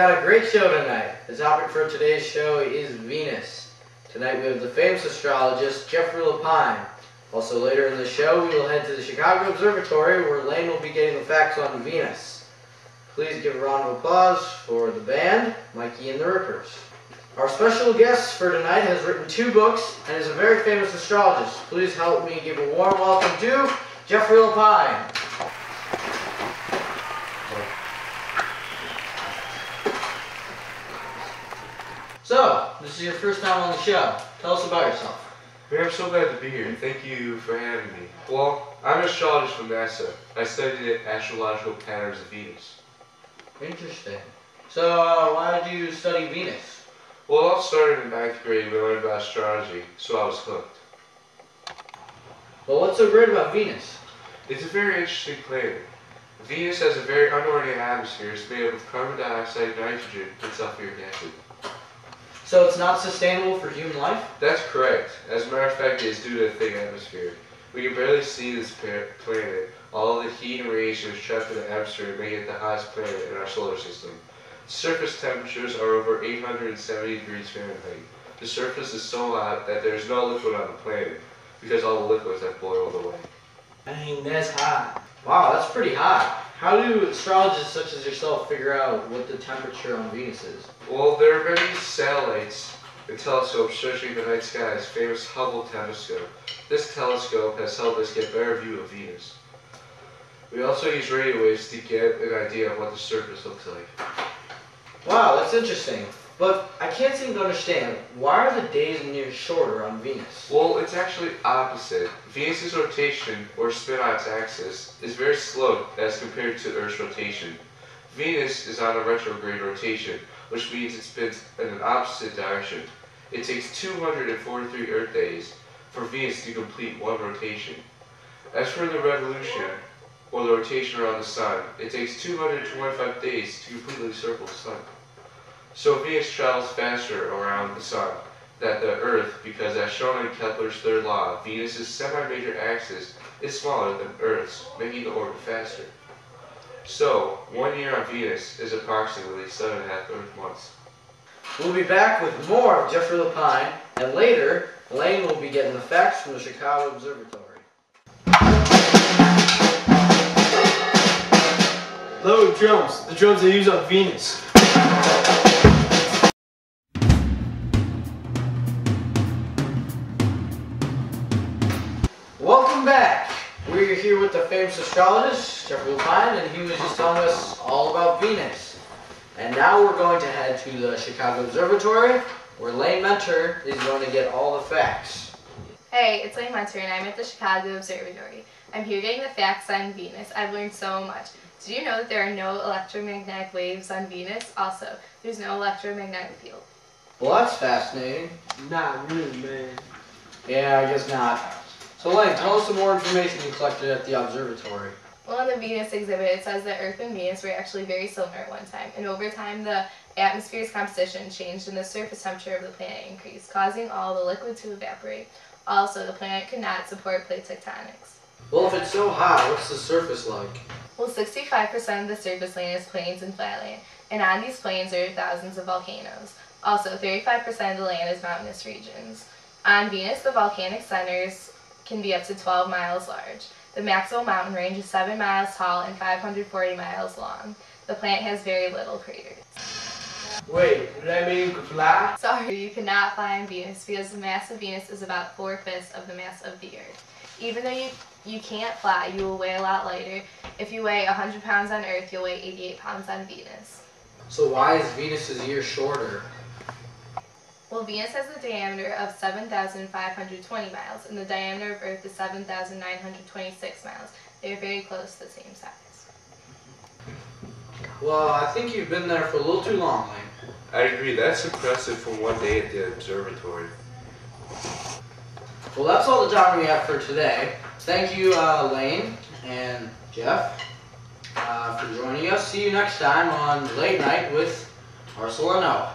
got a great show tonight. The topic for today's show is Venus. Tonight we have the famous astrologist Jeffrey Lepine. Also later in the show we will head to the Chicago Observatory where Layne will be getting the facts on Venus. Please give a round of applause for the band, Mikey and the Rippers. Our special guest for tonight has written 2 books and is a very famous astrologist. Please help me give a warm welcome to Jeffrey Lepine. So, this is your first time on the show. Tell us about yourself. Man, I'm so glad to be here. Thank you for having me. Well, I'm an astrologist from NASA. I study the astrological patterns of Venus. Interesting. So, why did you study Venus? Well, it all started in 9th grade when I learned about astrology, so I was hooked. Well, what's so great about Venus? It's a very interesting planet. Venus has a very unordinary atmosphere. It's made up of carbon dioxide, nitrogen, and sulfuric acid. So it's not sustainable for human life? That's correct. As a matter of fact, it is due to a thick atmosphere. We can barely see this planet. All the heat and radiation is trapped in the atmosphere, making it the hottest planet in our solar system. Surface temperatures are over 870 degrees Fahrenheit. The surface is so hot that there is no liquid on the planet because all the liquids have boiled away. Dang, that's hot. Wow, that's pretty hot. How do astrologists such as yourself figure out what the temperature on Venus is? Well, there are many satellites and telescopes searching the night skies, famous Hubble telescope. This telescope has helped us get a better view of Venus. We also use radio waves to get an idea of what the surface looks like. Wow, that's interesting. But I can't seem to understand, why are the days and years shorter on Venus? Well, it's actually opposite. Venus's rotation, or spin on its axis, is very slow as compared to Earth's rotation. Venus is on a retrograde rotation, which means it spins in an opposite direction. It takes 243 Earth days for Venus to complete one rotation. As for the revolution, or the rotation around the Sun, it takes 225 days to completely circle the Sun. So Venus travels faster around the Sun than the Earth because, as shown in Kepler's third law, Venus's semi-major axis is smaller than Earth's, making the orbit faster. So, 1 year on Venus is approximately 7.5 Earth months. We'll be back with more of Jeffrey Lepine, and later, Layne will be getting the facts from the Chicago Observatory. Load drums. The drums they use on Venus. Welcome back. We're here with the famous astrologist, Jeffrey Lepine, and he was just telling us all about Venus. And now we're going to head to the Chicago Observatory, where Layne Menter is going to get all the facts. Hey, it's Layne Menter and I'm at the Chicago Observatory. I'm here getting the facts on Venus. I've learned so much. Did you know that there are no electromagnetic waves on Venus? Also, there's no electromagnetic field. Well, that's fascinating. Not really, man. Yeah, I guess not. So Layne, tell us some more information you collected at the observatory. Well, in the Venus exhibit, it says that Earth and Venus were actually very similar at one time, and over time the atmosphere's composition changed and the surface temperature of the planet increased, causing all the liquid to evaporate. Also, the planet could not support plate tectonics. Well, if it's so hot, what's the surface like? Well, 65% of the surface land is plains and flatland, and on these plains are thousands of volcanoes. Also, 35% of the land is mountainous regions. On Venus, the volcanic centers can be up to 12 miles large. The maximum mountain range is 7 miles tall and 540 miles long. The planet has very little craters. Wait, does that mean you can fly? Sorry, you cannot fly on Venus because the mass of Venus is about 4/5 of the mass of the Earth. Even though you can't fly, you will weigh a lot lighter. If you weigh 100 pounds on Earth, you'll weigh 88 pounds on Venus. So why is Venus's year shorter? Well, Venus has a diameter of 7,520 miles, and the diameter of Earth is 7,926 miles. They are very close to the same size. Well, I think you've been there for a little too long, Layne. I agree, that's impressive for one day at the observatory. Well, that's all the time we have for today. Thank you, Layne and Jeff, for joining us. See you next time on Late Night with Arsaleno.